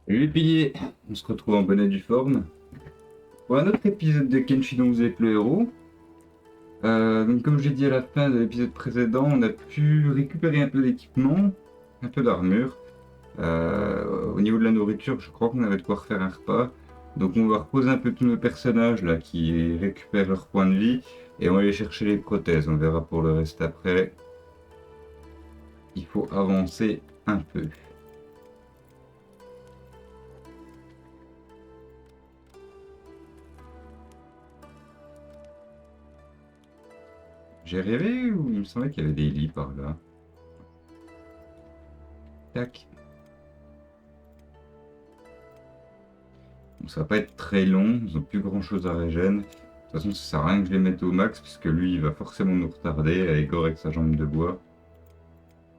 Salut les piliers, on se retrouve en bonne et due forme pour un autre épisode de Kenshi dont vous êtes le héros. Donc comme j'ai dit à la fin de l'épisode précédent, on a pu récupérer un peu d'équipement, un peu d'armure. Au niveau de la nourriture, je crois qu'on avait de quoi refaire un repas. Donc on va reposer un peu tous nos personnages là qui récupèrent leur point de vie et on va aller chercher les prothèses. On verra pour le reste après. Il faut avancer un peu. J'ai rêvé ou il me semblait qu'il y avait des lits par là. Tac. Donc ça va pas être très long, ils ont plus grand chose à régène. De toute façon, ça sert à rien que je les mette au max, parce que lui, il va forcément nous retarder avec Gore avec sa jambe de bois.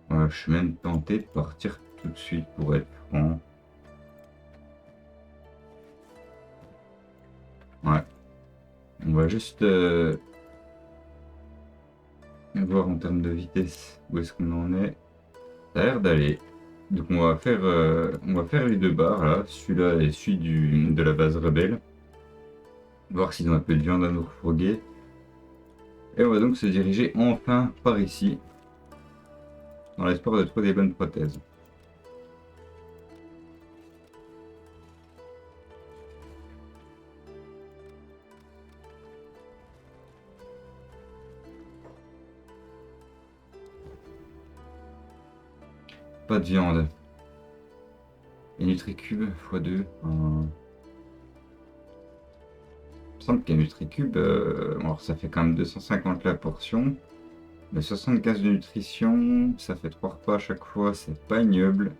Ouais, je suis même tenté de partir tout de suite pour être franc. Ouais, on va juste voir en termes de vitesse où est-ce qu'on en est. Ça a l'air d'aller. Donc on va faire les deux bars là, celui-là et celui de la base rebelle. Voir s'ils ont un peu de viande à nous refourguer. Et on va donc se diriger enfin par ici, dans l'espoir de trouver des bonnes prothèses. Pas de viande. Et NutriCube x2. Il me semble qu'un NutriCube, alors ça fait quand même 250 la portion. Mais 75 de nutrition, ça fait 3 repas à chaque fois, c'est pas ignoble.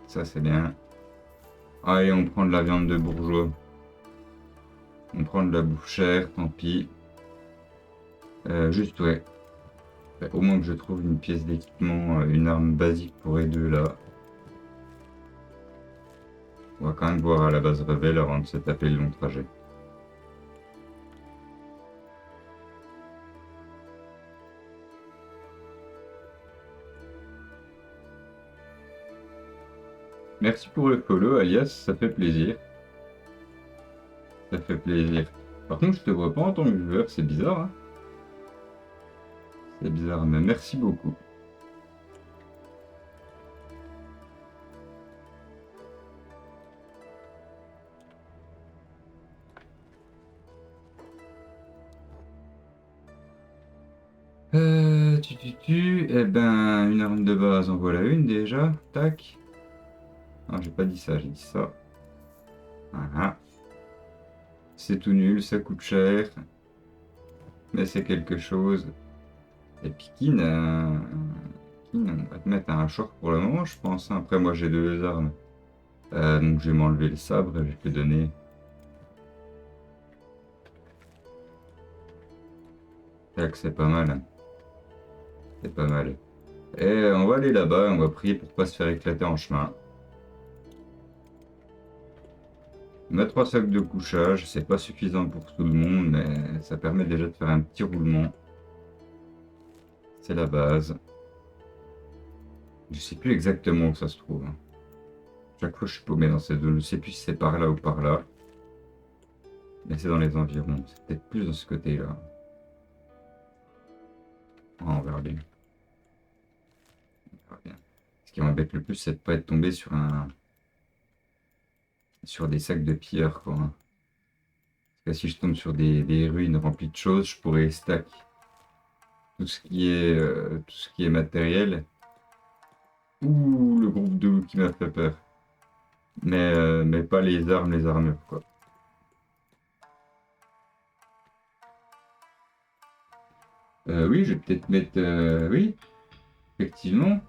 Ça c'est bien. Allez, on prend de la viande de bourgeois. On prend de la bouffe chère, tant pis. Juste ouais. Au moins que je trouve une pièce d'équipement, une arme basique pour les deux là. On va quand même voir à la base rebelle avant de se taper le long trajet. Merci pour le follow, alias, ça fait plaisir. Ça fait plaisir. Par contre, je te vois pas en tant que joueur, c'est bizarre, hein? C'est bizarre, mais merci beaucoup. Eh ben, une arme de base, en voilà une déjà. Tac. Non, j'ai pas dit ça, j'ai dit ça. Voilà. C'est tout nul, ça coûte cher. Mais c'est quelque chose. Et puis Kin, on va te mettre un short pour le moment, je pense, hein. Après, moi, j'ai deux armes. Donc, je vais m'enlever le sabre et je vais te le donner. Tac, c'est pas mal, hein. C'est pas mal. Et on va aller là-bas, on va prier pour pas se faire éclater en chemin. On a 3 sacs de couchage, c'est pas suffisant pour tout le monde, mais ça permet déjà de faire un petit roulement. C'est la base. Je sais plus exactement où ça se trouve, hein. Chaque fois je suis paumé dans cette zone, je sais plus si c'est par là ou par là. Mais c'est dans les environs, c'est peut-être plus dans ce côté-là. Ah, on verra bien. On verra bien. Ce qui m'embête le plus, c'est de pas être tombé sur des sacs de pilleurs, quoi, hein. Parce que si je tombe sur des ruines remplies de choses, je pourrais stack tout ce qui est matériel. Ouh, le groupe de loups qui m'a fait peur. Mais pas les armes, les armures, quoi. Oui, je vais peut-être mettre... oui, effectivement.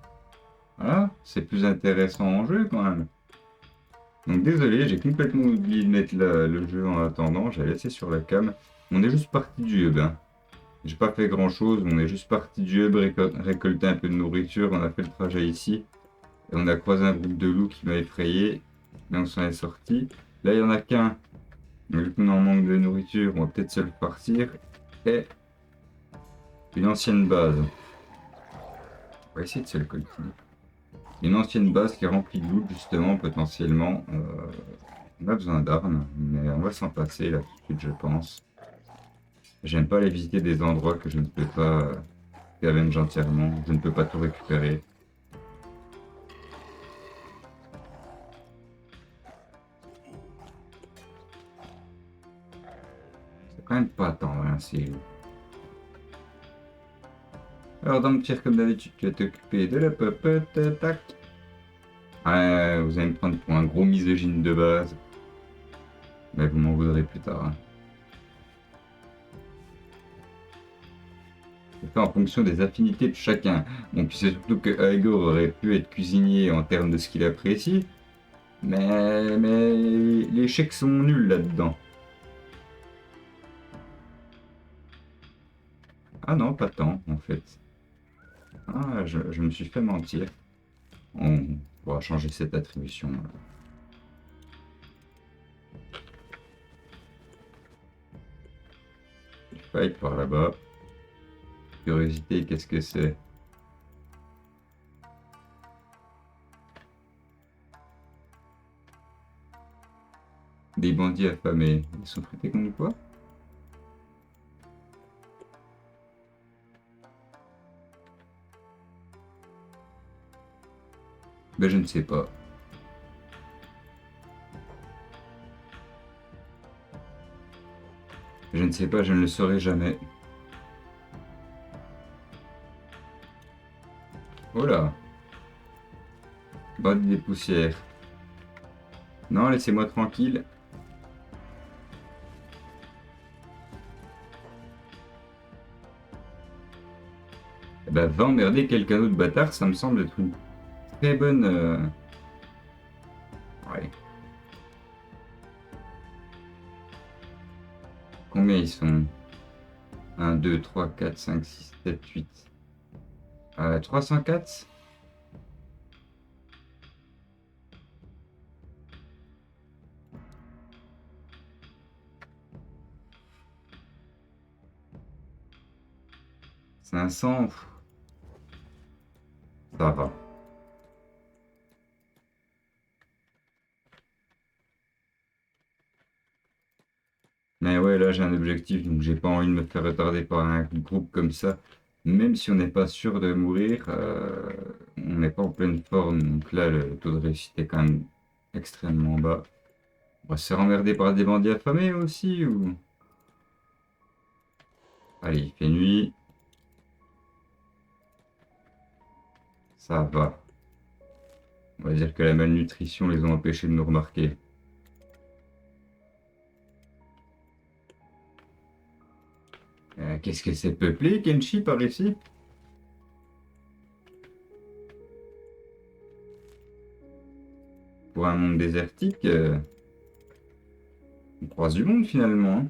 Voilà, c'est plus intéressant en jeu, quand même. Donc désolé, j'ai complètement oublié de mettre le jeu en attendant. J'ai laissé sur la cam. On est juste parti du hub, hein. J'ai pas fait grand-chose. On est juste parti du hub, récolter un peu de nourriture. On a fait le trajet ici. Et on a croisé un groupe de loups qui m'a effrayé. Mais on s'en est sorti. Là, il y en a qu'un. Donc, vu qu'on est en manque de nourriture, on va peut-être se le partir. Et une ancienne base. On va essayer de se le coltiner. Une ancienne base qui est remplie de loot, justement, potentiellement. On a besoin d'armes, mais on va s'en passer là tout de suite, je pense. J'aime pas aller visiter des endroits que je ne peux pas scavenge entièrement. Je ne peux pas tout récupérer. C'est quand même pas tant, hein, c'est... Alors, dans le tir, comme d'habitude, tu vas t'occuper de la popote, tac. Ouais, vous allez me prendre pour un gros misogyne de base. Mais vous m'en voudrez plus tard. Hein. C'est fait en fonction des affinités de chacun. Bon, puis c'est surtout que Igor aurait pu être cuisinier en termes de ce qu'il apprécie. Mais les chèques sont nuls là-dedans. Ah non, pas tant, en fait. Ah, je me suis fait mentir. On pourra changer cette attribution. Fight par là-bas. Curiosité, qu'est-ce que c'est? Des bandits affamés. Ils sont traités comme quoi? Ben je ne sais pas. Je ne sais pas, je ne le saurai jamais. Oh là! Bandits des poussières. Non, laissez-moi tranquille. Eh ben, va emmerder quelqu'un d'autre bâtard, ça me semble être une très bonne... Ouais. Combien ils sont? 1, 2, 3, 4, 5, 6, 7, 8. 304? Cinq cents. Ça va. Mais ouais, là j'ai un objectif, donc j'ai pas envie de me faire retarder par un groupe comme ça. Même si on n'est pas sûr de mourir, on n'est pas en pleine forme, donc là le taux de réussite est quand même extrêmement bas. On va se faire emmerder par des bandits affamés aussi ou... Allez, il fait nuit, ça va. On va dire que la malnutrition les a empêchés de nous remarquer. Qu'est-ce que c'est peuplé, Kenshi, par ici? Pour un monde désertique, on croise du monde finalement. Hein.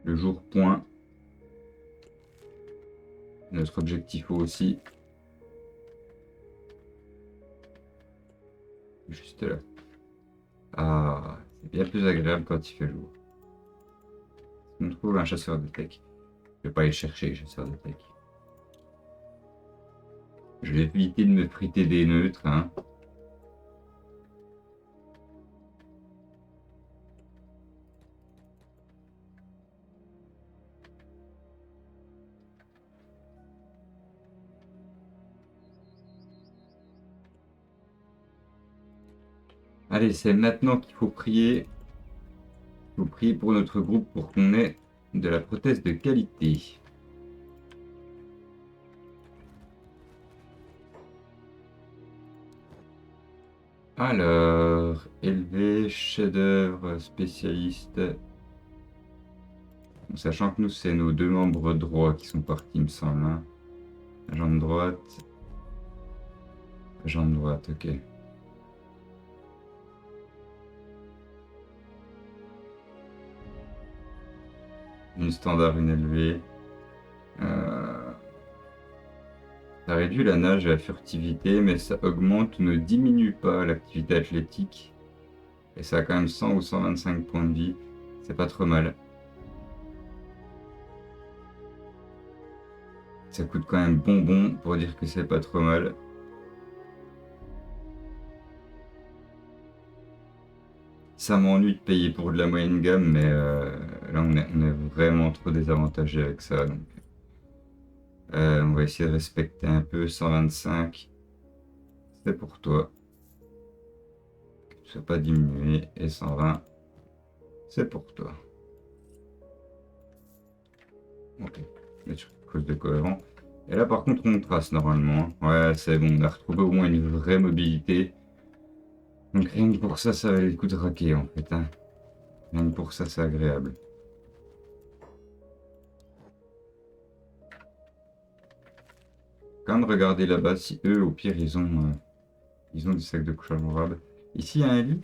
Le jour point. Notre objectif aussi. Juste là. Ah, c'est bien plus agréable quand il fait jour. On trouve un chasseur de tech. Je vais pas aller chercher, chasseur de tech. Je vais éviter de me friter des neutres, hein. Allez, c'est maintenant qu'il faut prier. Il faut prier pour notre groupe pour qu'on ait de la prothèse de qualité. Alors, élevé, chef-d'œuvre, spécialiste. Bon, sachant que nous, c'est nos deux membres droits qui sont partis, il me semble. Hein. Jambe droite. Jambe droite, ok. Une standard, une élevée. Ça réduit la nage et la furtivité, mais ça augmente ou ne diminue pas l'activité athlétique. Et ça a quand même 100 ou 125 points de vie. C'est pas trop mal. Ça coûte quand même bonbon pour dire que c'est pas trop mal. Ça m'ennuie de payer pour de la moyenne gamme, mais là on est vraiment trop désavantagé avec ça. Donc, on va essayer de respecter un peu 125. C'est pour toi. Que tu ne sois pas diminué. Et 120. C'est pour toi. Ok. Mettre quelque chose de cohérent. Et là par contre on trace normalement. Ouais, c'est bon, on a retrouvé au moins une vraie mobilité. Donc rien que pour ça, ça valait le coup de raquer en fait. Hein. Rien que pour ça, c'est agréable. Quand même regarder là-bas si eux, au pire, ils ont des sacs de couchage durables. Ici, il y a un lit.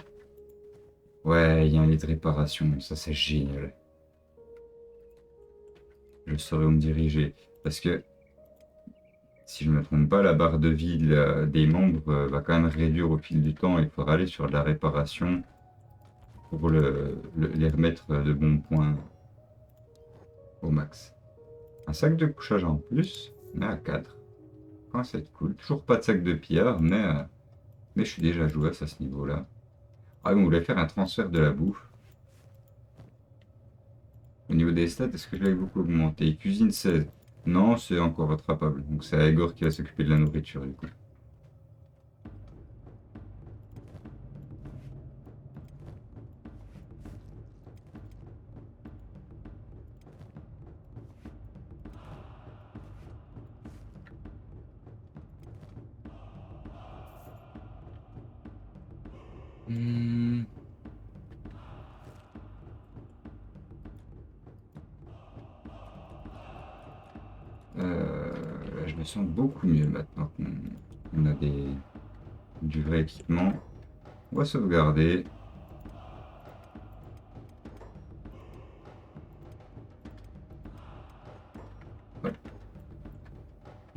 Ouais, il y a un lit de réparation. Ça, c'est génial. Je saurais où me diriger. Parce que, si je ne me trompe pas, la barre de vie des membres va quand même réduire au fil du temps. Il faudra aller sur de la réparation pour les remettre de bons points au max. Un sac de couchage en plus, mais à 4. Ah, c'est cool. Toujours pas de sac de pillard, mais je suis déjà joueur à ce niveau-là. Ah, on voulait faire un transfert de la bouffe. Au niveau des stats, est-ce que je l'avais beaucoup augmenté? Cuisine 16. Non, c'est encore rattrapable. Donc c'est Igor qui va s'occuper de la nourriture du coup. Hmm. Je me sens beaucoup mieux maintenant qu'on a du vrai équipement. On va sauvegarder. Ouais.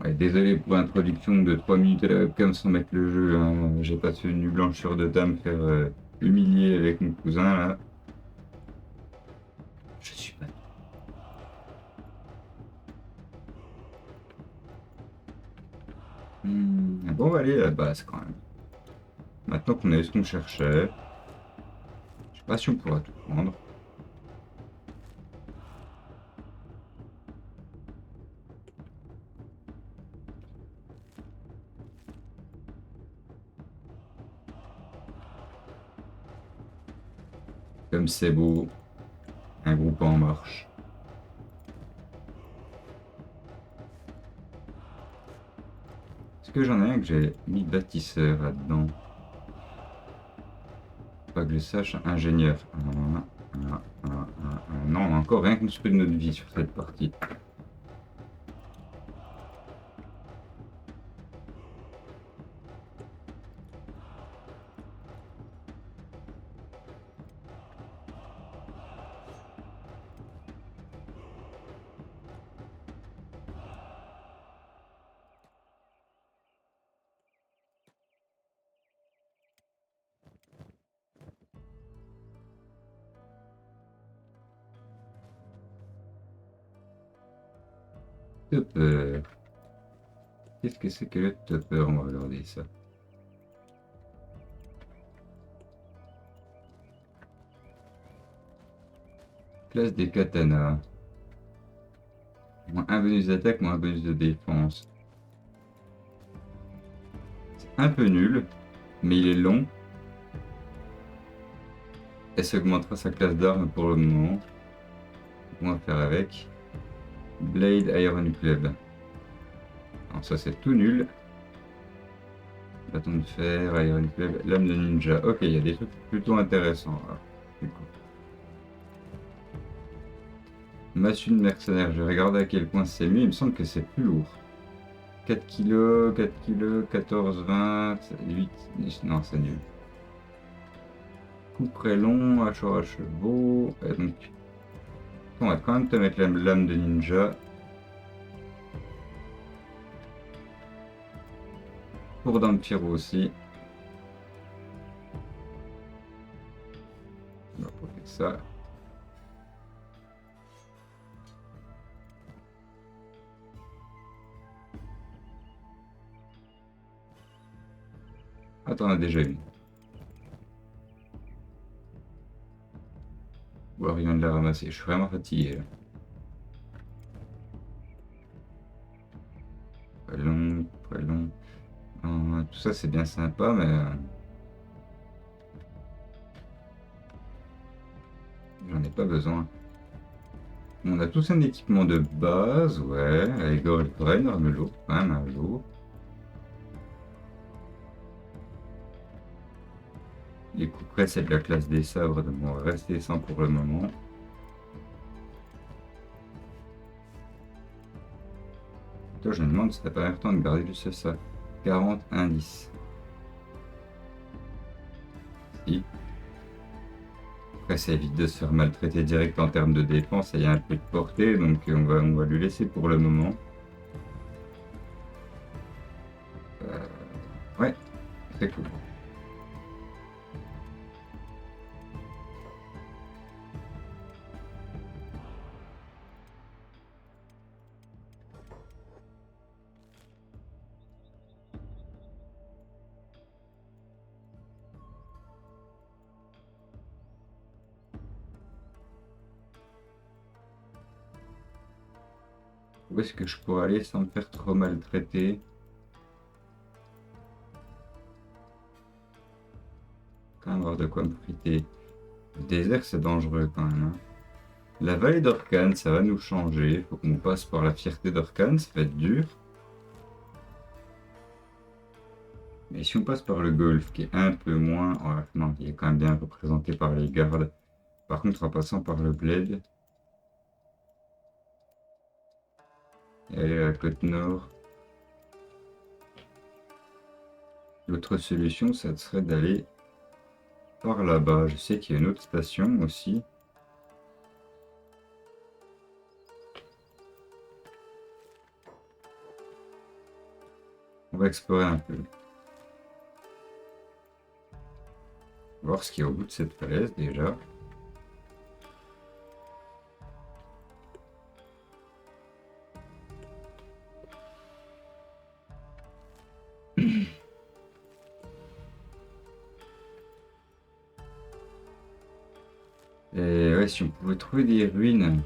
Ouais, désolé pour l'introduction de 3 minutes à la webcam sans mettre le jeu. Hein. J'ai pas tenu blanche sur deux dames faire humilier avec mon cousin là. Je suis pas. Bon, on va aller à la base quand même. Maintenant qu'on a eu ce qu'on cherchait, je sais pas si on pourra tout prendre. Comme c'est beau, un groupe en marche. Est-ce que j'en ai un que j'ai mis bâtisseur là-dedans? Pas que je sache, ingénieur. Non, on a encore rien construit de notre vie sur cette partie. Topper. Qu'est-ce que c'est que le topper? On va regarder ça. Classe des katanas. Moins un bonus d'attaque, moins un bonus de défense. C'est un peu nul, mais il est long. Et ça augmentera sa classe d'arme pour le moment. On va faire avec. Blade Iron Club. Alors ça c'est tout nul. Bâton de fer, Iron Club, lame de ninja. Ok, il y a des trucs plutôt intéressants. Massue de mercenaire, je vais regarder à quel point c'est mieux. Il me semble que c'est plus lourd. 4 kg, 4 kg, 14, 20, 8, 10. Non, c'est nul. Coup près long, hachoir à chevaux. Et donc, on va quand même te mettre la lame de ninja. cours d'Ampiro aussi. On va profiter de ça. Attends, on a déjà eu. Ou alors il vient de la ramasser. Je suis vraiment fatigué là. Pas long, pas long. Tout ça c'est bien sympa, mais j'en ai pas besoin. On a tous un équipement de base, ouais, avec Goldbrain, arme lourde, quand même un jour. Les coups près, c'est de la classe des sabres, donc on va rester sans pour le moment. Toi, je me demande si t'as pas le temps de garder juste ça. 40 indices. Si. Après, ça évite de se faire maltraiter direct en termes de défense, et il y a un peu de portée, donc on va lui laisser pour le moment. Ouais, c'est cool. Où est-ce que je pourrais aller sans me faire trop maltraiter? Quand même avoir de quoi me friter. Le désert, c'est dangereux quand même, hein. La vallée d'Orcane, ça va nous changer. Faut qu'on passe par la fierté d'Orcane, ça va être dur. Mais si on passe par le golfe, qui est un peu moins... Ouais, non, il est quand même bien représenté par les gardes. Par contre, en passant par le bled... Et aller à la côte nord... L'autre solution, ça serait d'aller par là-bas. Je sais qu'il y a une autre station aussi. On va explorer un peu. Voir ce qu'il y a au bout de cette falaise déjà. Et ouais, si on pouvait trouver des ruines,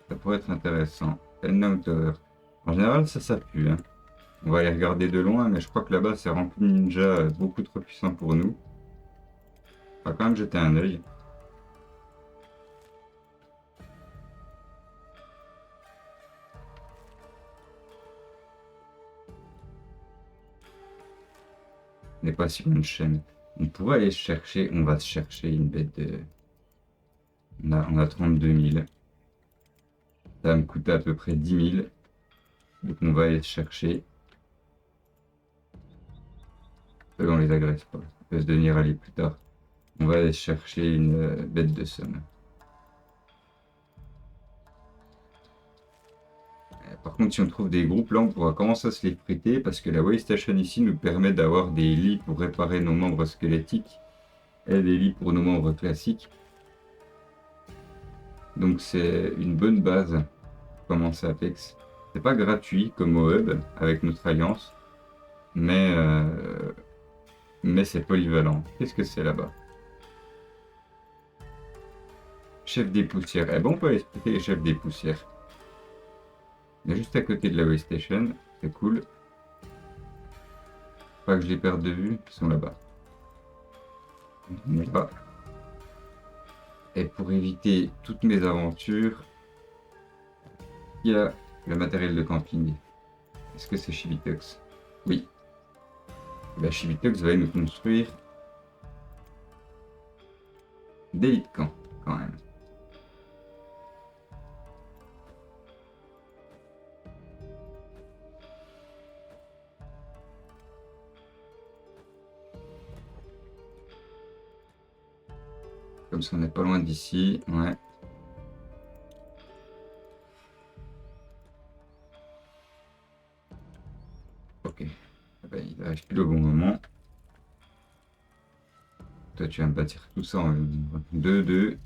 ça pourrait être intéressant. Unknown Tower. En général, ça pue, hein. On va aller regarder de loin, mais je crois que là-bas, c'est rempli de ninjas beaucoup trop puissants pour nous. On va quand même jeter un œil. On n'est pas sur une chaîne. On pourrait aller chercher, on va se chercher une bête de... On a 32 000. Ça va me coûter à peu près 10 000. Donc on va aller se chercher. Eux, on les agresse pas. Ils peuvent se devenir alliés plus tard. On va aller chercher une bête de somme. Par contre, si on trouve des groupes, là, on pourra commencer à se les friter parce que la Waystation ici nous permet d'avoir des lits pour réparer nos membres squelettiques et des lits pour nos membres classiques. Donc c'est une bonne base pour commencer Apex. C'est pas gratuit comme au hub avec notre alliance, mais c'est polyvalent. Qu'est-ce que c'est là-bas? Chef des poussières. Eh ben, on peut aller expliquer les chefs des poussières. On est juste à côté de la Waystation, c'est cool. Pas que je les perde de vue, ils sont là-bas. On est là. Et pour éviter toutes mes aventures, il y a le matériel de camping. Est-ce que c'est Shibitox? Oui. Bah, Shibitox va nous construire des lits de camp, quand même. Comme ça, on n'est pas loin d'ici. Ouais. Ok. Ah bah, il va pile au bon moment. Toi, tu vas me bâtir tout ça en 2-2.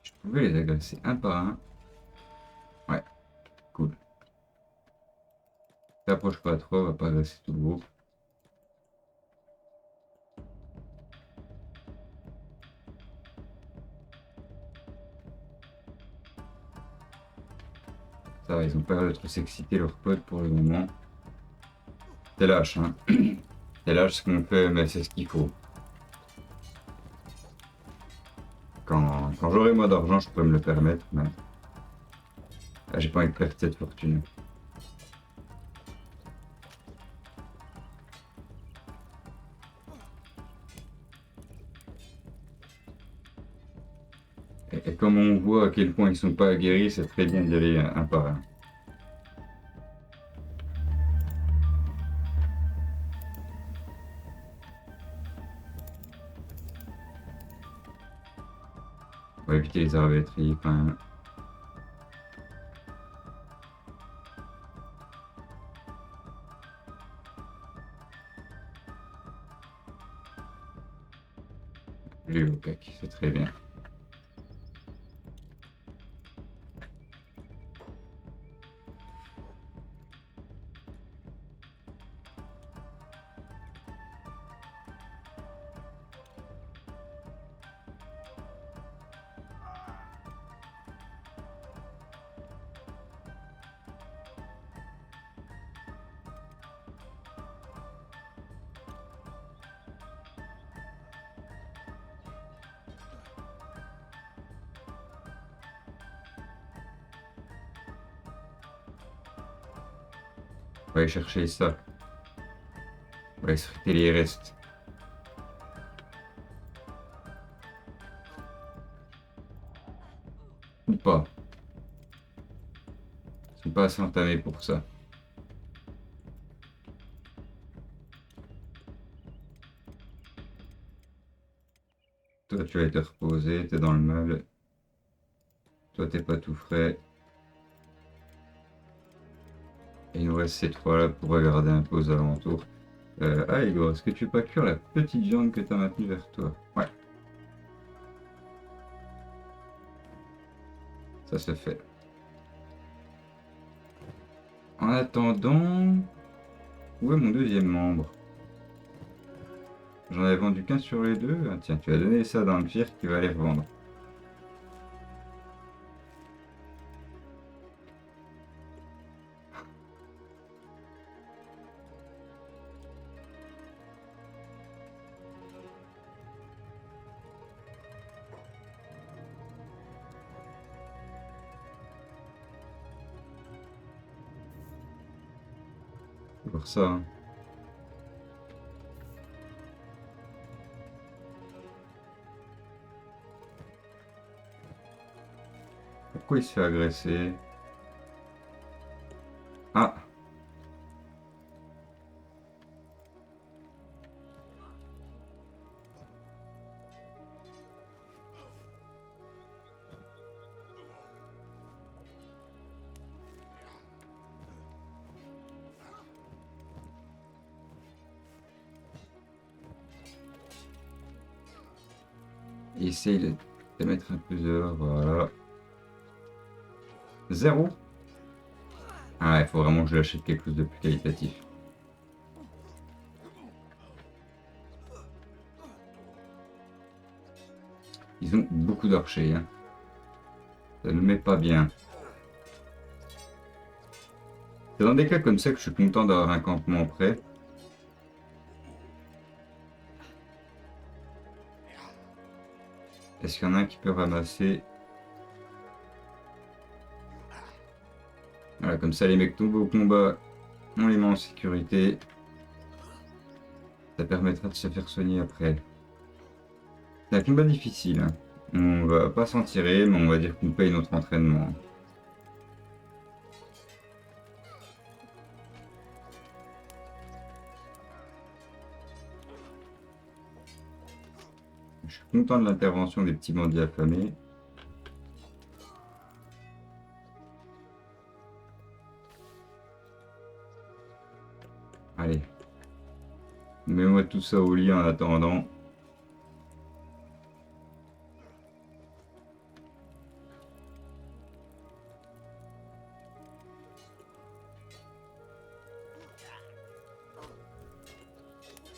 Je pouvais les agresser un par un. Ouais, cool. T'approches pas trop, on va pas agresser tout le groupe. Ça va, ils ont pas l'air de trop s'exciter leurs potes pour le moment. T'es lâche, hein. T'es lâche ce qu'on fait, mais c'est ce qu'il faut. Quand j'aurai moins d'argent, je pourrais me le permettre, mais là, j'ai pas envie de perdre cette fortune. Et comme on voit à quel point ils sont pas aguerris, c'est très bien d'y aller un par un. On va éviter les arbitraires quand même. Lui au cac, c'est très bien. On va aller chercher ça. On va aller se les restes. Ou pas. Ils sont pas assez entamés pour ça. Toi, tu vas te reposer, t'es dans le meuble. Toi, t'es pas tout frais. Et il nous reste ces trois-là pour regarder un peu aux alentours. Ah, Igor, est-ce que tu veux pas cuire la petite viande que t'as maintenue vers toi? Ouais, ça se fait. En attendant... Où est mon deuxième membre? J'en avais vendu qu'un sur les deux. Ah, tiens, tu vas donner ça dans le pire qui va les revendre. C'est pour ça, hein. Pourquoi il se fait agresser? Ah! Essaye de mettre un peu dehors, voilà. 0. Ah ouais, il faut vraiment que je l'achète quelque chose de plus qualitatif. Ils ont beaucoup d'archers, hein. Ça ne met pas bien. C'est dans des cas comme ça que je suis content d'avoir un campement prêt. Est-ce qu'il y en a un qui peut ramasser? Voilà, comme ça les mecs tombent au combat, on les met en sécurité. Ça permettra de se faire soigner après. C'est un combat difficile, hein. On va pas s'en tirer, mais on va dire qu'on paye notre entraînement. Je suis content de l'intervention des petits bandits affamés. Mets-moi tout ça au lit en attendant.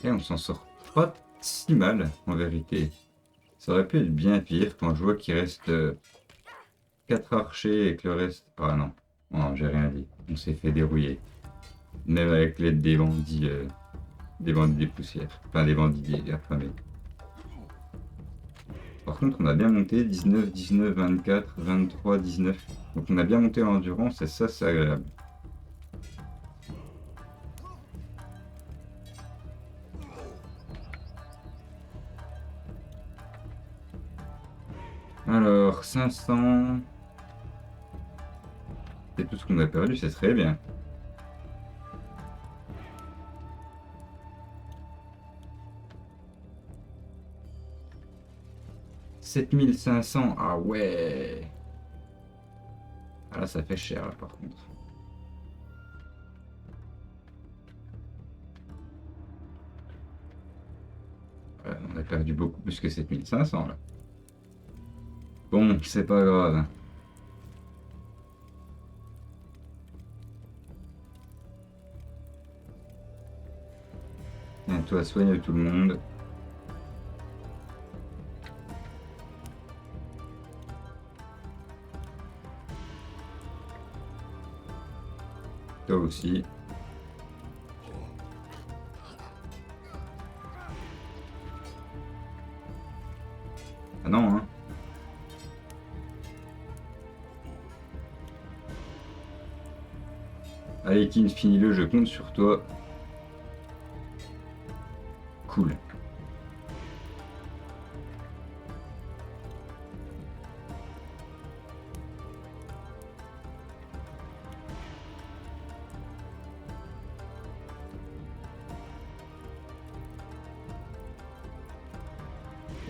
Et on s'en sort pas si mal, en vérité. Ça aurait pu être bien pire quand je vois qu'il reste 4 archers et que le reste... Ah non, non, j'ai rien dit. On s'est fait dérouiller. Même avec l'aide des bandits des poussières. Enfin, des bandits des affamés. Par contre, on a bien monté 19, 19, 24, 23, 19. Donc on a bien monté en endurance et ça, c'est agréable. Alors, 500... C'est tout ce qu'on a perdu, ça serait bien. « 7500, ah ouais. Ah là, ça fait cher, là, par contre. Ouais, on a perdu beaucoup plus que 7500, là. Bon, c'est pas grave. Tiens, toi, soigne tout le monde. Toi aussi. Ah non, hein. Allez, Kin, finis-le, je compte sur toi. Cool.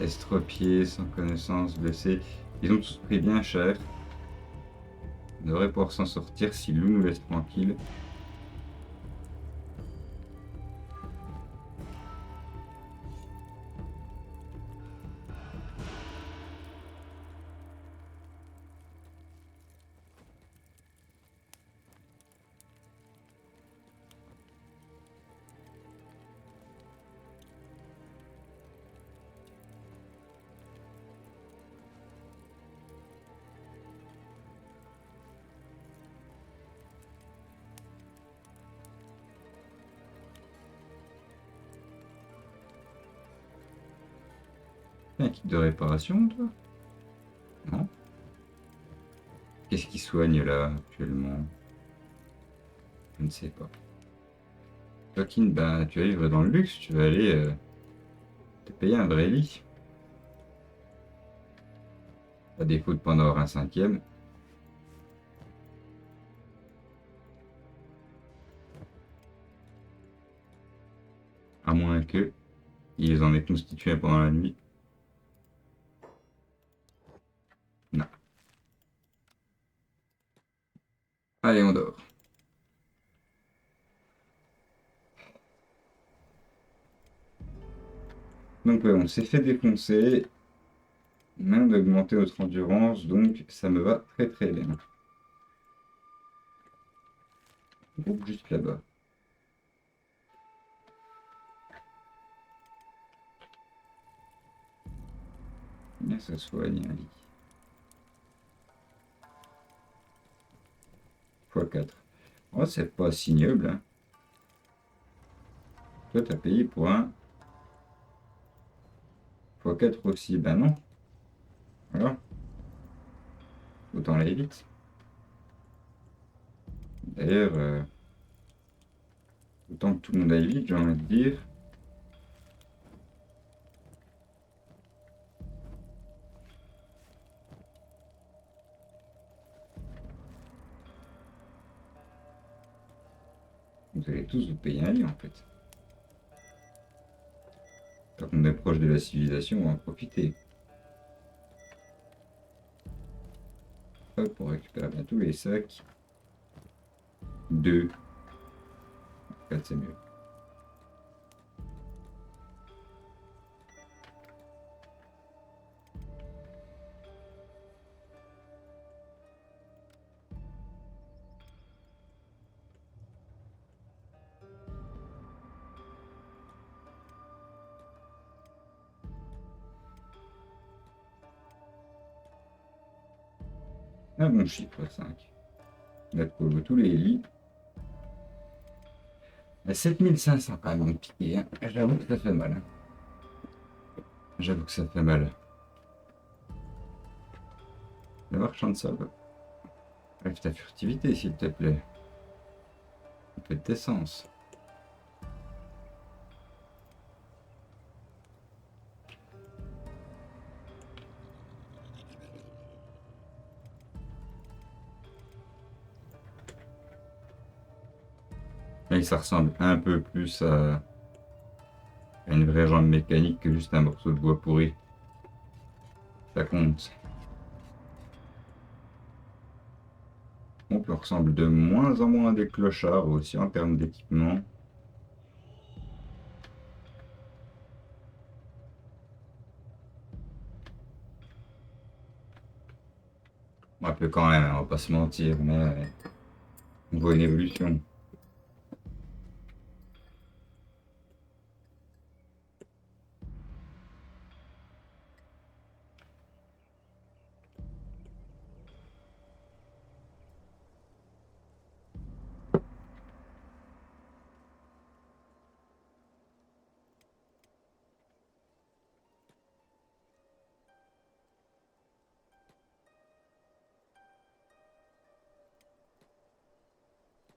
Estropié, sans connaissance, blessé. Ils ont tous pris bien cher. On devrait pouvoir s'en sortir si Lou nous laisse tranquille. Un kit de réparation, toi? Non? Qu'est-ce qui soigne là, actuellement? Je ne sais pas. Joaquin, bah, tu vas vivre dans le luxe, tu vas aller te payer un vrai lit. À défaut de pas en avoir un cinquième. À moins que ils en aient constitué pendant la nuit. Non. Allez, on dort. Donc ouais, on s'est fait défoncer. Même d'augmenter notre endurance, donc ça me va très très bien. Groupe juste là-bas. Bien, ça soigne un lit. x4. Oh, c'est pas si ignoble, hein. Toi, t'as payé pour un x4 aussi. Ben non. Voilà. Autant aller vite. D'ailleurs, autant que tout le monde aille vite, j'ai envie de dire. Vous allez tous vous payer un lit en fait. Quand on est proche de la civilisation, on va en profiter. Hop, on récupère bien tous les sacs. 2. 4, c'est mieux. Un bon chiffre, 5. Mettre pour tous les lits. À 7500 quand même, piqué. Hein. J'avoue que ça fait mal. Hein. J'avoue que ça fait mal. Le marchand de sable. Lève ta furtivité, s'il te plaît. Un peu de décence. Et ça ressemble un peu plus à une vraie jambe mécanique que juste un morceau de bois pourri. Ça compte. On peut ressemble de moins en moins à des clochards aussi en termes d'équipement. Un peu quand même, on va pas se mentir, mais on voit une évolution.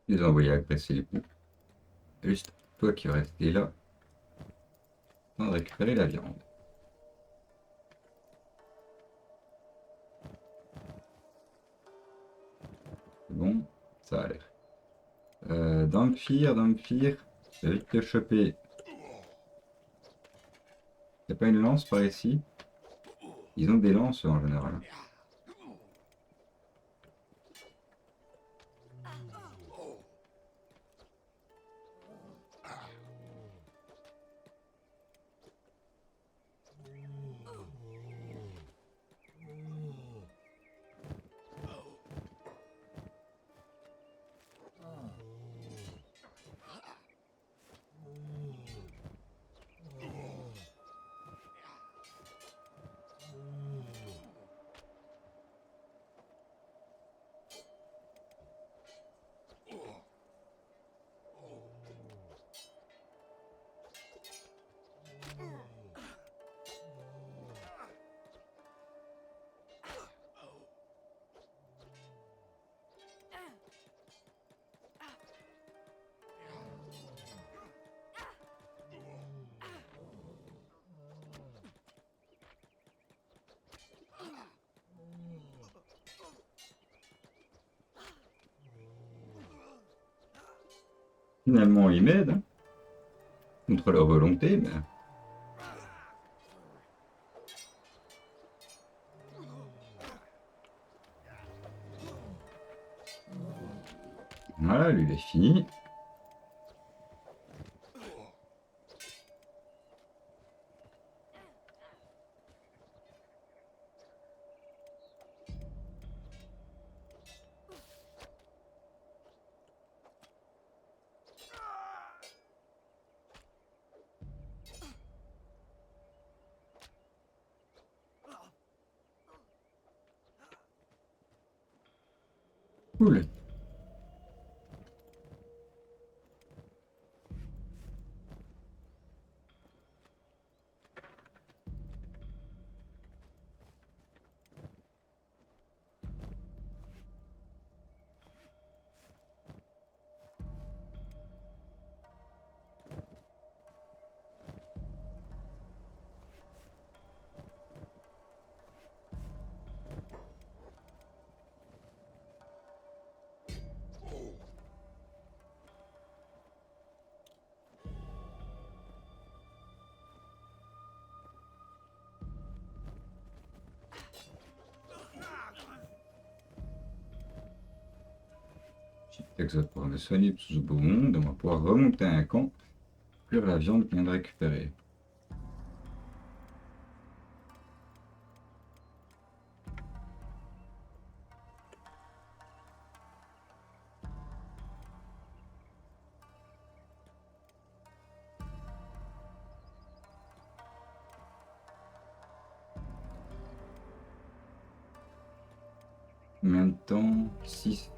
Les envoyer agresser les poux. Juste toi qui restais là, afin de récupérer la viande. C'est bon, ça a l'air. Damphir, je vais vite te choper. Y'a pas une lance par ici? Ils ont des lances en général. Finalement, ils m'aident, hein, contre leur volonté, mais... Voilà, lui, il est fini. Cool. Texte va pouvoir me soigner tout ce beau monde. On va pouvoir remonter à un camp. Plus la viande qu'on vient de récupérer. Combien de temps? 6.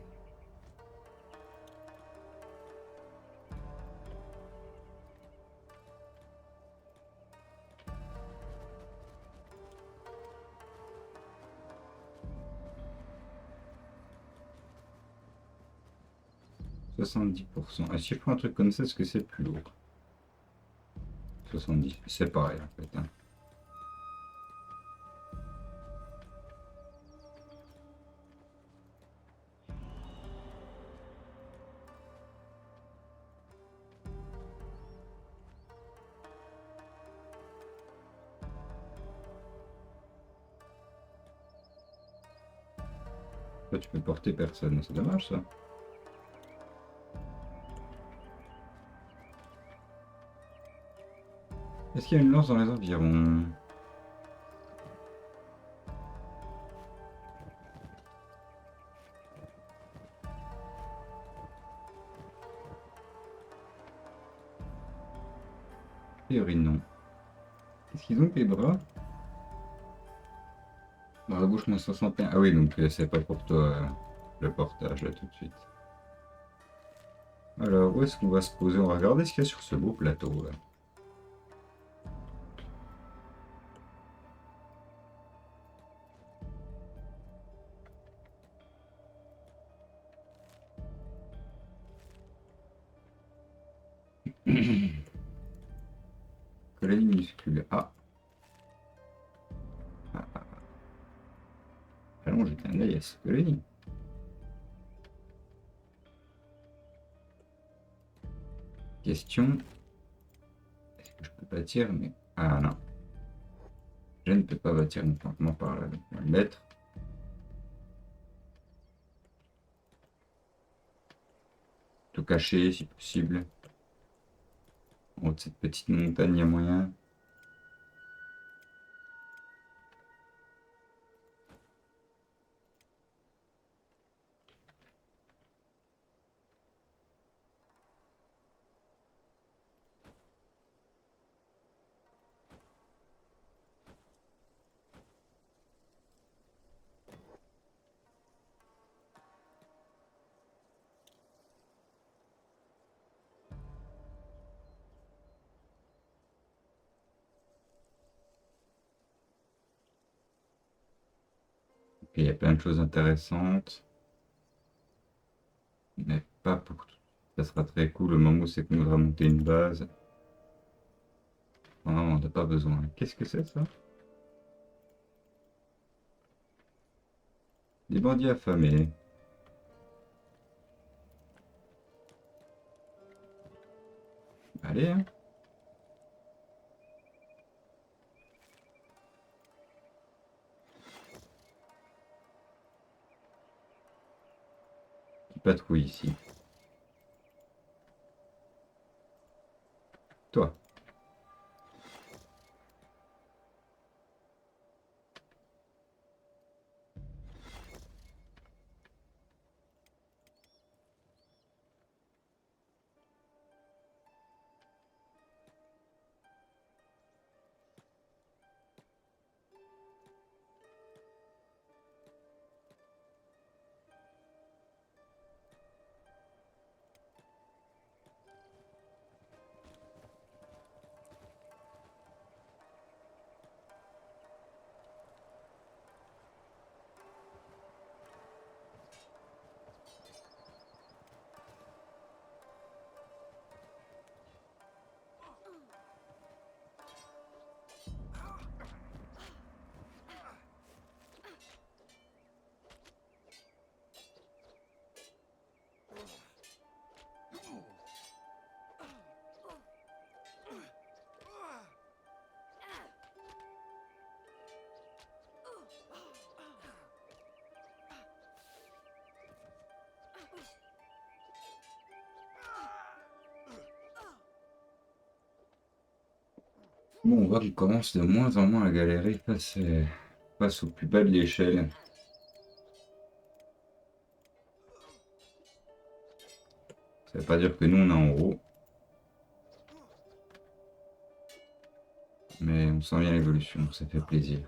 « 70%. Et si je prends un truc comme ça, est-ce que c'est plus lourd? 70. C'est pareil en fait. Hein. Là, tu peux porter personne. C'est dommage ça. Est-ce qu'il y a une lance dans les environs? A priori, non. Qu'est-ce qu'ils ont que les bras? Dans la bouche, moins 61. Ah oui, donc c'est pas pour toi le portage là tout de suite. Alors, où est-ce qu'on va se poser? On va regarder ce qu'il y a sur ce beau plateau là. Colonie minuscule. Ah, ah, ah. Allons jeter un œil à cette colonie. Question. Est-ce que je peux bâtir? Mais... Ah non. Je ne peux pas bâtir mon campement par là. Donc on va le mettre. Tout caché si possible. En haut de cette petite montagne, il y a moyen. Et il y a plein de choses intéressantes. Mais pas pour tout. Ça sera très cool le moment où c'est qu'on voudra monter une base. Non, on n'a pas besoin. Qu'est-ce que c'est ça? Des bandits affamés. Allez, hein. Qui patrouille ici? Toi. Bon, on voit qu'on commence de moins en moins à galérer face au plus bas de l'échelle. Ça veut pas dire que nous on est en haut. Mais on sent bien l'évolution, ça fait plaisir.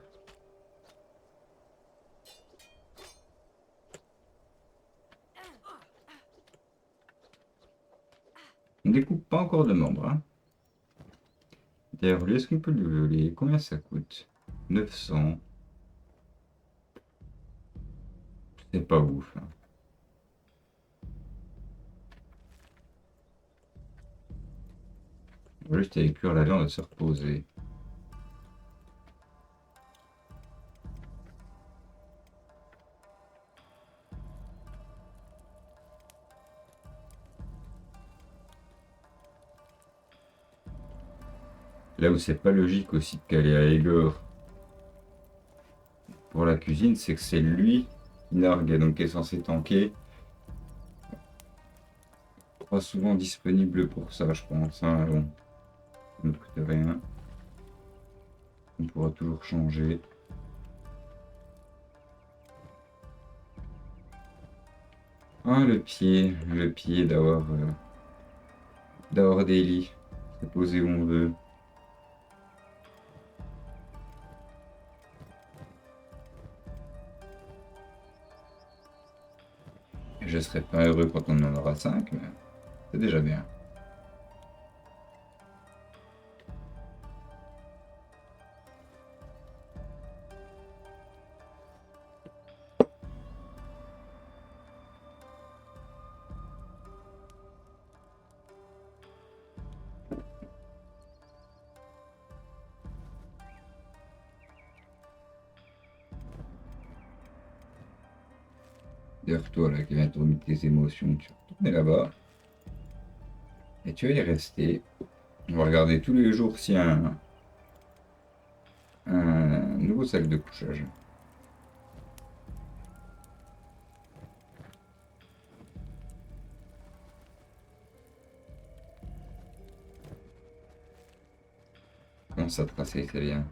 découpe pas encore de membres. Hein. D'ailleurs, lui, est-ce qu'on peut lui voler? Combien ça coûte? 900. C'est pas ouf. Hein. On va juste aller cuire la viande et se reposer. Là où c'est pas logique aussi de caler à Egor pour la cuisine, c'est que c'est lui qui nargue, donc qui est censé tanker. Pas souvent disponible pour ça, je pense. Hein. Bon, ça ne coûte rien. On pourra toujours changer. Ah, le pied d'avoir des lits. C'est posé où on veut. Je serai pas heureux quand on en aura 5, mais c'est déjà bien. D'ailleurs, toi là qui viens de remettre tes émotions, tu vas retourner là-bas et tu vas y rester. On va regarder tous les jours s'il y a un nouveau sac de couchage. Commence à tracer, c'est bien.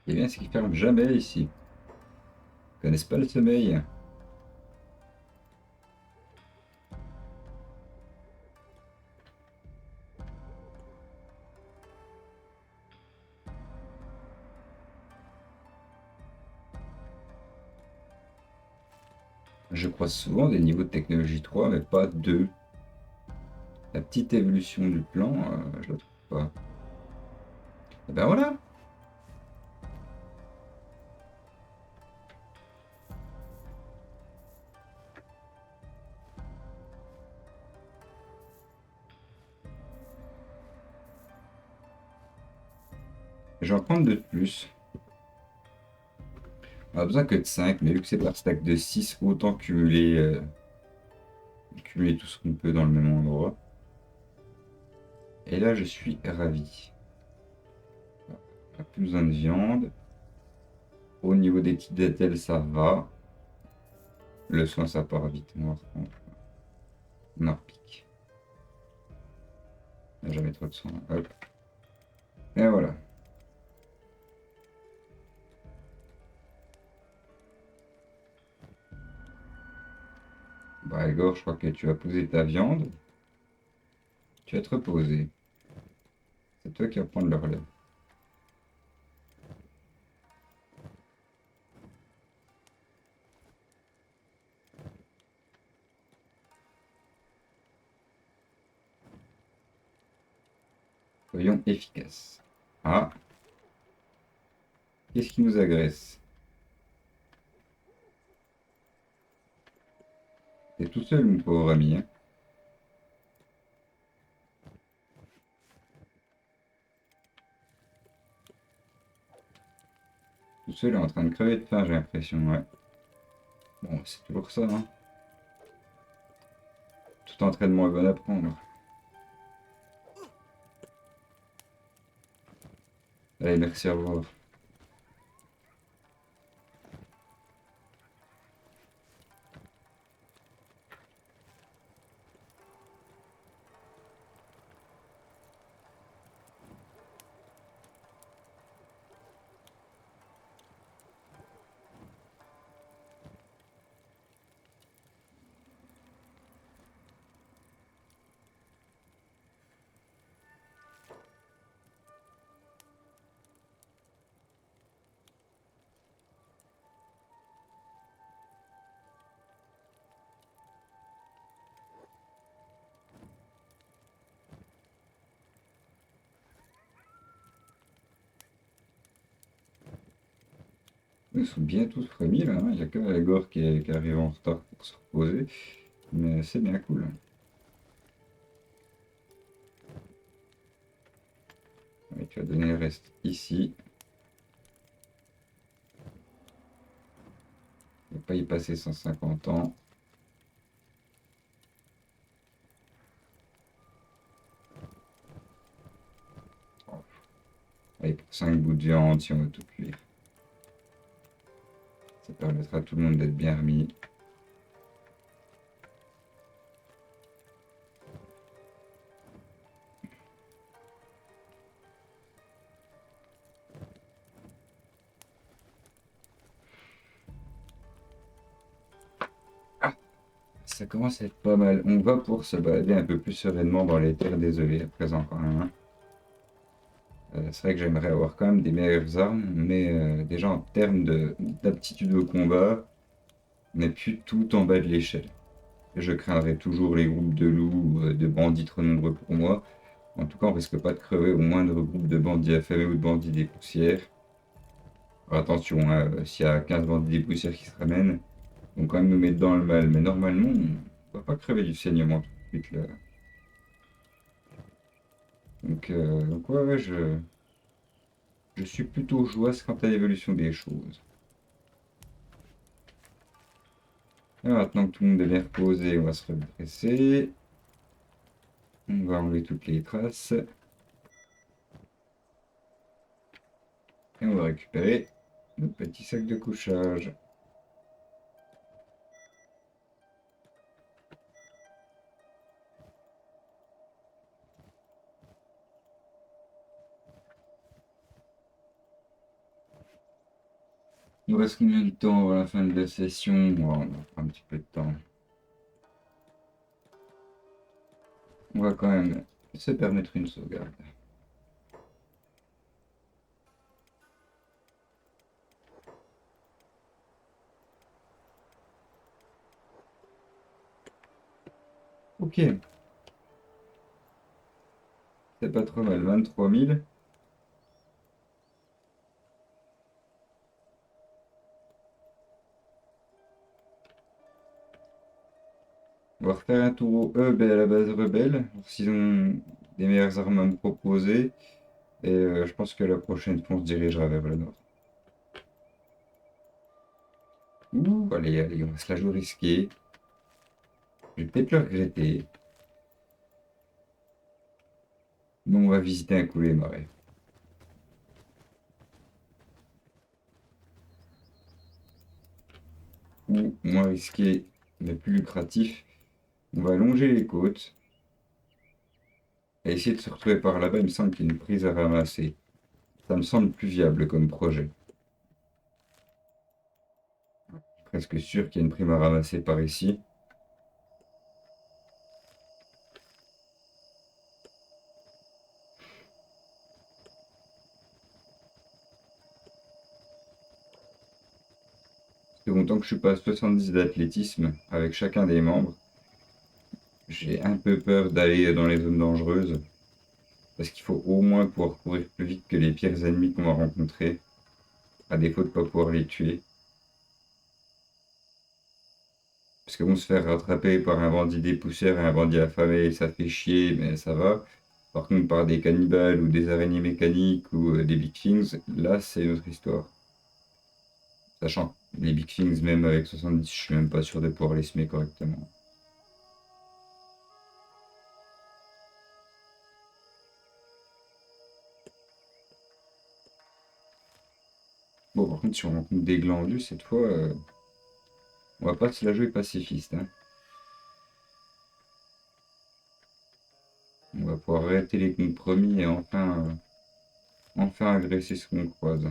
Et bien, c'est qu'ils ferment jamais ici. Ils connaissent pas le sommeil. Je croise souvent des niveaux de technologie 3, mais pas 2. La petite évolution du plan, je la trouve pas. Et ben voilà. Je vais en prendre deux de plus. On a besoin que de 5, mais vu que c'est par stack de 6, autant cumuler tout ce qu'on peut dans le même endroit. Et là, je suis ravi. On n'a plus besoin de viande. Au niveau des types d'étel, ça va. Le soin, ça part vite. On va reprendre. On en repique. Il n'y a jamais trop de soin. Hop. Et voilà. Bah, Igor, je crois que tu vas poser ta viande. Tu vas te reposer. C'est toi qui vas prendre le relais. Soyons efficaces. Ah, qu'est-ce qui nous agresse? T'es tout seul, mon pauvre ami. Hein. Tout seul est en train de crever de faim, j'ai l'impression. Ouais. Bon, c'est toujours ça. Hein. Tout entraînement est bon à prendre. Allez, merci, au revoir. Ils sont bien tous remis là, hein. Il n'y a que Agor qui arrive en retard pour se reposer. Mais c'est bien cool. Ouais, tu vas donner le reste ici. Il ne va pas y passer 150 ans. Allez, pour 5 bouts de viande, si on veut tout cuire. Ça permettra à tout le monde d'être bien remis. Ah, ça commence à être pas mal. On va pouvoir se balader un peu plus sereinement dans les terres désolées à présent quand même, hein. C'est vrai que j'aimerais avoir quand même des meilleures armes, mais déjà en termes d'aptitude au combat, on n'est plus tout en bas de l'échelle. Je craindrais toujours les groupes de loups ou de bandits trop nombreux pour moi. En tout cas, on risque pas de crever au moindre groupe de bandits affamés ou de bandits des poussières. Alors attention, hein, s'il y a 15 bandits des poussières qui se ramènent, ils vont quand même nous mettre dans le mal. Mais normalement, on va pas crever du saignement tout de suite là. Donc ouais, ouais, je suis plutôt joyeux quant à l'évolution des choses. Et maintenant que tout le monde est bien reposé, on va se redresser. On va enlever toutes les traces. Et on va récupérer notre petit sac de couchage. Il nous reste combien de temps à la fin de la session? Oh, on va prendre un petit peu de temps. On va quand même se permettre une sauvegarde. Ok, c'est pas trop mal, 23 000. On va refaire un tour au hub et à la base rebelle, voir s'ils ont des meilleures armes à me proposer. Et je pense que la prochaine fois, on se dirigera vers le nord. Ouh, allez, allez, on va se la jouer risquée. Je vais peut-être le regretter. Mais on va visiter un coup les marais. Ou moins risqué, mais plus lucratif. On va longer les côtes et essayer de se retrouver par là-bas. Il me semble qu'il y a une prise à ramasser. Ça me semble plus viable comme projet. Presque sûr qu'il y a une prime à ramasser par ici. C'est longtemps que je suis pas à 70 d'athlétisme avec chacun des membres. J'ai un peu peur d'aller dans les zones dangereuses. Parce qu'il faut au moins pouvoir courir plus vite que les pires ennemis qu'on va rencontrer. À défaut de pas pouvoir les tuer. Parce que bon, se faire rattraper par un bandit des poussières et un bandit affamé, ça fait chier, mais ça va. Par contre, par des cannibales ou des araignées mécaniques ou des Big Things, là, c'est une autre histoire. Sachant que les Big Things, même avec 70, je suis même pas sûr de pouvoir les semer correctement. Bon, par contre, si on rencontre des glandus, cette fois, on va pas se la jouer pacifiste, hein. On va pouvoir arrêter les compromis et enfin agresser ce qu'on croise.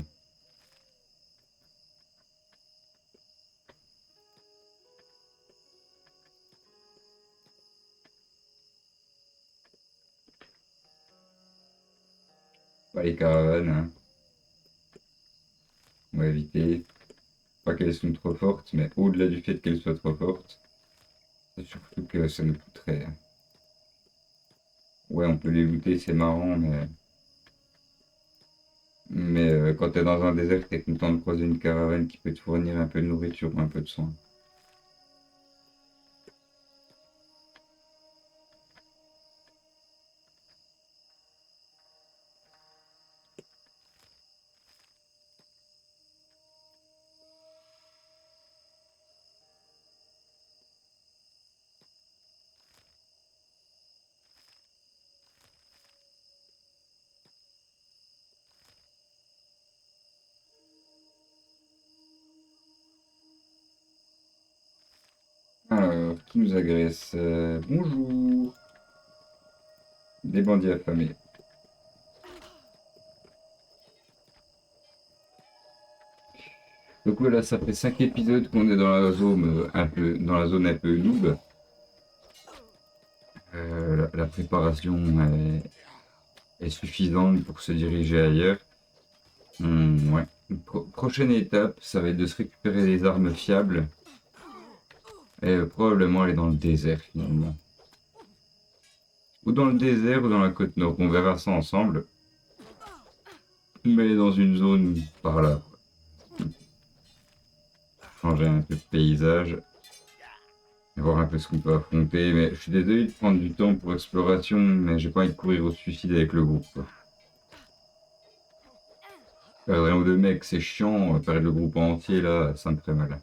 Pas les caravanes, hein. On va éviter. Pas qu'elles sont trop fortes, mais au-delà du fait qu'elles soient trop fortes, c'est surtout que ça nous coûterait. Ouais, on peut les looter, c'est marrant, mais Mais quand t'es dans un désert, t'es content de croiser une caravane qui peut te fournir un peu de nourriture ou un peu de soin. Alors, qui nous agresse? Bonjour, des bandits affamés. Donc voilà, ça fait 5 épisodes qu'on est dans la zone un peu noob. La préparation est suffisante pour se diriger ailleurs. Ouais. Prochaine étape, ça va être de se récupérer des armes fiables et probablement aller dans le désert finalement. Ou dans le désert ou dans la côte nord, on verra ça ensemble. Mais dans une zone par là. Changer un peu de paysage. Et voir un peu ce qu'on peut affronter. Mais je suis désolé de prendre du temps pour exploration, mais j'ai pas envie de courir au suicide avec le groupe, quoi. Perdre un ou deux mecs, c'est chiant. Perdre le groupe entier, là, ça me ferait mal.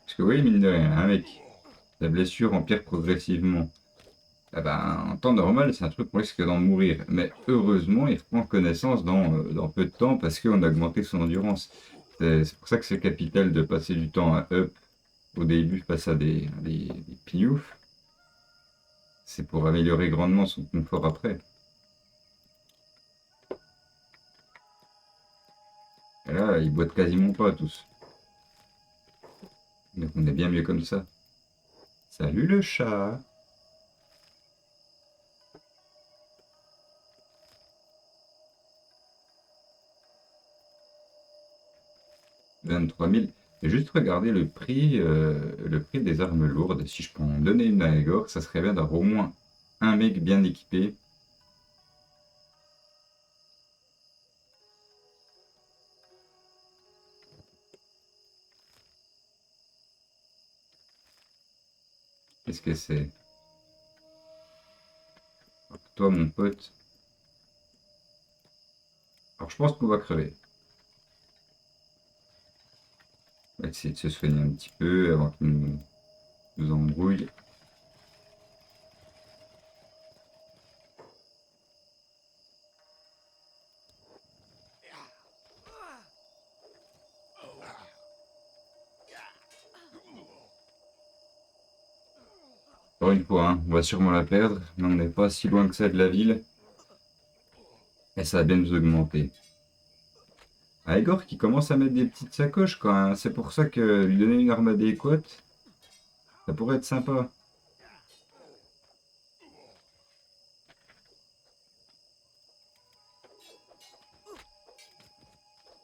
Parce que oui, mine de rien, un mec, la blessure empire progressivement. Ah ben, en temps normal, c'est un truc qu'on risque d'en mourir. Mais heureusement, il reprend connaissance dans peu de temps parce qu'on a augmenté son endurance. C'est pour ça que c'est capital de passer du temps à up au début face à des pignoufs. C'est pour améliorer grandement son confort après. Et là, ils boitent quasiment pas tous. Donc on est bien mieux comme ça. Salut le chat! 23 000. Et juste regarder le prix des armes lourdes. Si je peux en donner une à Egor, ça serait bien d'avoir au moins un mec bien équipé. Qu'est-ce que c'est? Toi, mon pote. Alors, je pense qu'on va crever. On va essayer de se soigner un petit peu avant qu'il nous embrouille. Encore une fois, hein, on va sûrement la perdre, mais on n'est pas si loin que ça de la ville. Et ça va bien nous augmenter. Ah, Igor qui commence à mettre des petites sacoches, quoi, hein. C'est pour ça que lui donner une arme adéquate, ça pourrait être sympa.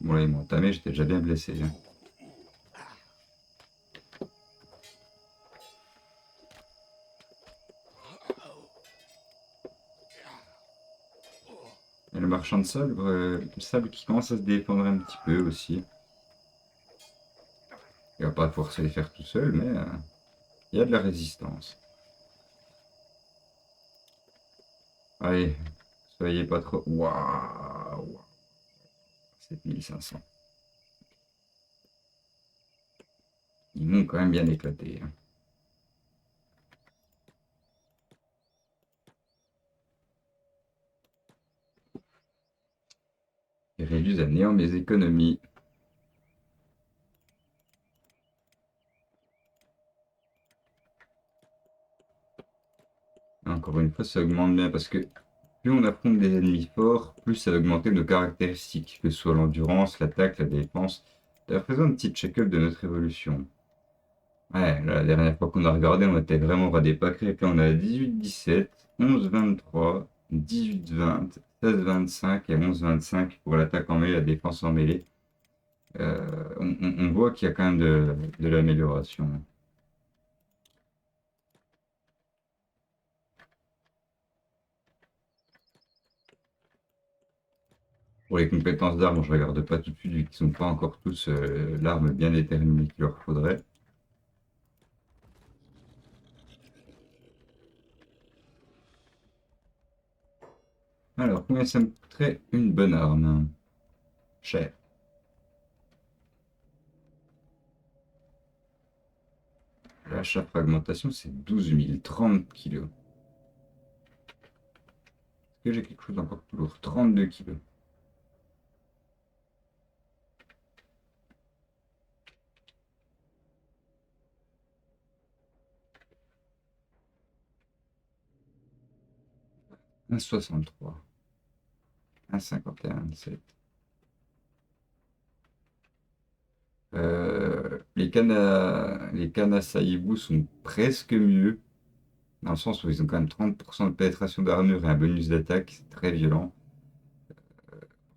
Bon, là, ils m'ont entamé, j'étais déjà bien blessé, hein. Et le marchand de sable qui commence à se défendre un petit peu aussi. Il va pas pouvoir se les faire tout seul, mais il y a de la résistance. Allez, soyez pas trop... Waouh! 7500. Ils m'ont quand même bien éclaté, hein. Ils réduisent à néant mes économies. Encore une fois, ça augmente bien parce que plus on affronte des ennemis forts, plus ça va augmenter nos caractéristiques, que ce soit l'endurance, l'attaque, la défense. D'ailleurs, faisons un petit check-up de notre évolution. Ouais, la dernière fois qu'on a regardé, on était vraiment radé pas crépes. Là, on a 18-17, 11-23, 18-20, 16-25 et 11-25 pour l'attaque en mêlée, la défense en mêlée. On voit qu'il y a quand même de l'amélioration. Pour les compétences d'armes, je regarde pas tout de suite vu qu'ils sont pas encore tous l'arme bien déterminée qu'il leur faudrait. Alors, combien ça me coûterait une bonne arme? Cher. L'achat fragmentation, c'est 12 000, 30 kilos. Est-ce que j'ai quelque chose d'encore plus lourd? 32 kilos. Un 63. Un 51, 7. Les cannes à Saïbou sont presque mieux, dans le sens où ils ont quand même 30% de pénétration d'armure et un bonus d'attaque, c'est très violent.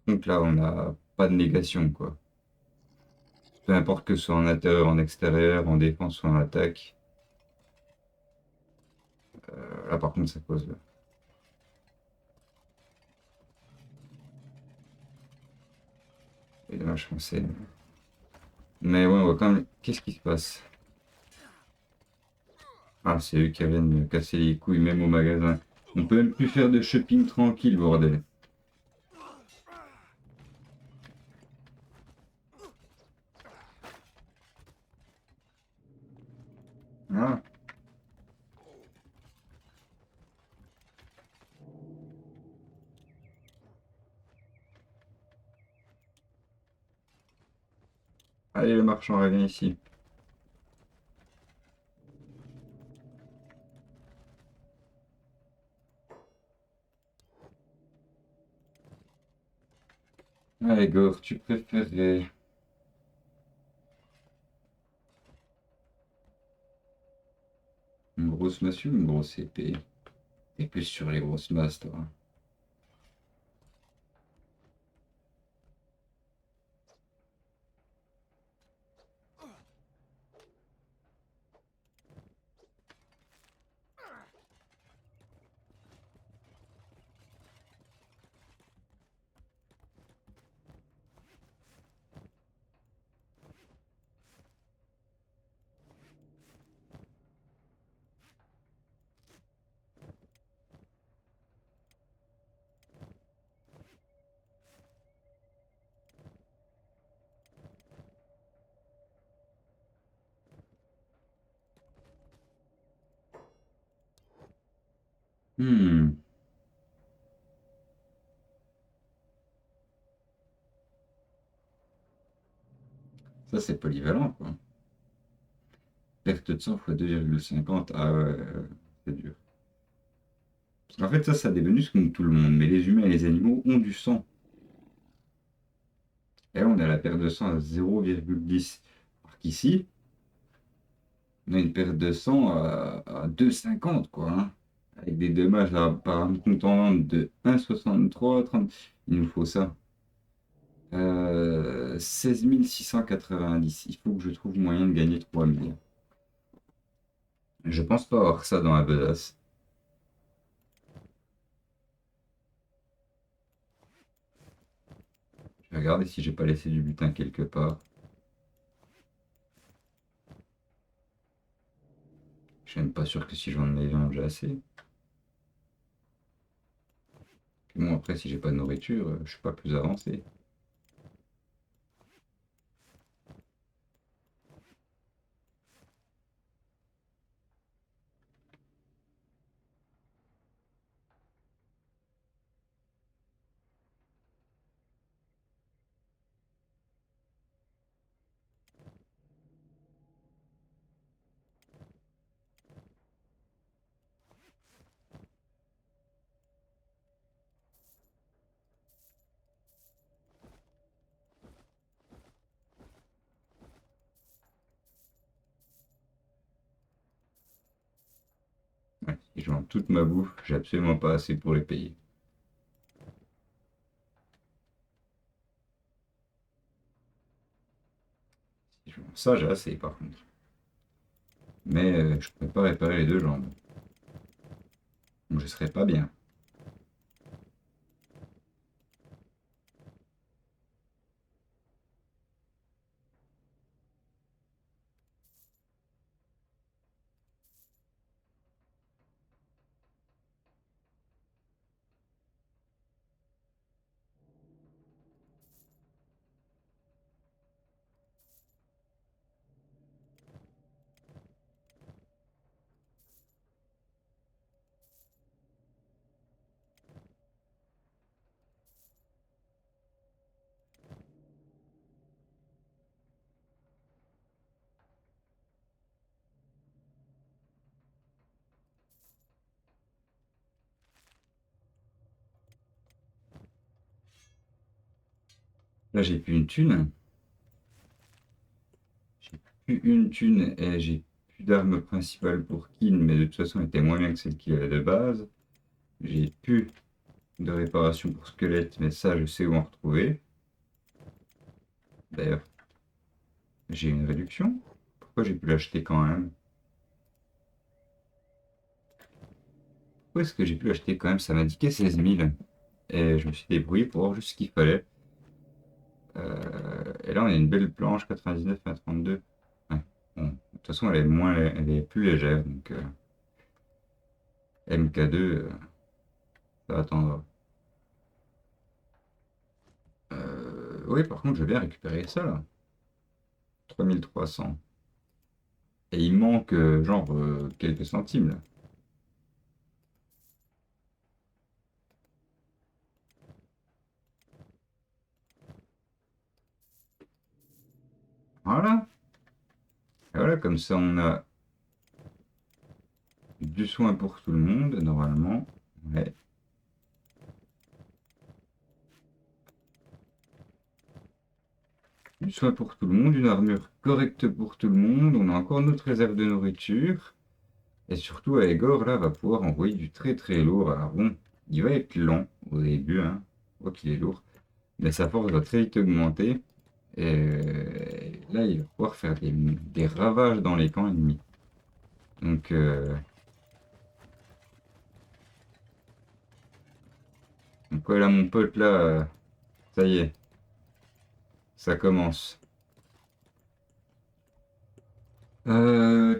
Donc là, on n'a pas de négation, quoi. Peu importe que ce soit en intérieur, en extérieur, en défense ou en attaque. Là, par contre, ça pose. Et dommage français. Mais ouais, on voit quand même. Qu'est-ce qui se passe? Ah, c'est eux qui viennent me casser les couilles, même au magasin. On peut même plus faire de shopping tranquille, bordel. Ah, allez, le marchand revient ici. Allez, Gore, tu préférais une grosse massue ou une grosse épée? T'es plus sur les grosses masses, toi. Hmm, ça c'est polyvalent, quoi. Perte de sang fois 2,50. Ah ouais, c'est dur. En fait, ça a des bonus comme tout le monde, mais les humains et les animaux ont du sang. Et là, on a la perte de sang à 0,10. Alors qu'ici, on a une perte de sang à 2,50, quoi, hein. Avec des dommages par un content de 1,63, 30. Il nous faut ça. 16 690. Il faut que je trouve moyen de gagner 3 000. Je pense pas avoir ça dans la besace. Je vais regarder si j'ai pas laissé du butin quelque part. Je suis même pas sûr que si j'en ai déjà assez. Puis bon, après, si j'ai pas de nourriture, je suis pas plus avancé. Ouais, si je vends toute ma bouffe, j'ai absolument pas assez pour les payer. Si je vends ça, j'ai assez par contre. Mais je pourrais pas réparer les deux jambes. Donc je serais pas bien. Là, j'ai plus une thune. J'ai plus une thune et j'ai plus d'arme principale pour Kin, mais de toute façon, elle était moins bien que celle qu'il avait de base. J'ai plus de réparation pour squelette, mais ça, je sais où en retrouver. D'ailleurs, j'ai une réduction. Pourquoi j'ai pu l'acheter quand même? Pourquoi est-ce que j'ai pu l'acheter quand même? Ça m'indiquait 16 000. Et je me suis débrouillé pour avoir juste ce qu'il fallait. Et là, on a une belle planche 99 à 32. Ouais. Bon, de toute façon, elle est plus légère, donc MK2, ça va attendre. Oui, par contre, je vais bien récupérer ça là. 3300. Et il manque genre quelques centimes là. Voilà. Et voilà, comme ça, on a du soin pour tout le monde, normalement. Ouais. Du soin pour tout le monde, une armure correcte pour tout le monde. On a encore notre réserve de nourriture. Et surtout, Aegor, là, va pouvoir envoyer du très très lourd. Alors bon, il va être lent au début, hein. On voit qu'il est lourd. Mais sa force va très vite augmenter. Et là, il va pouvoir faire des ravages dans les camps ennemis. Donc, voilà, mon pote, là, ça y est, ça commence. On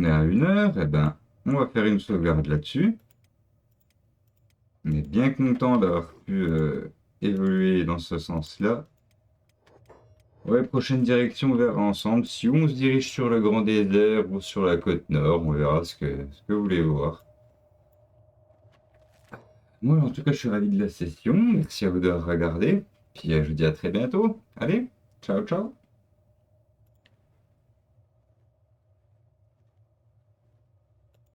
est à 1 heure, et ben, on va faire une sauvegarde là-dessus. On est bien content d'avoir pu évoluer dans ce sens-là. Ouais, prochaine direction, on verra ensemble. Si on se dirige sur le Grand Désert ou sur la côte nord, on verra ce que vous voulez voir. Moi, en tout cas, je suis ravi de la session. Merci à vous d'avoir regardé. Puis je vous dis à très bientôt. Allez, ciao, ciao.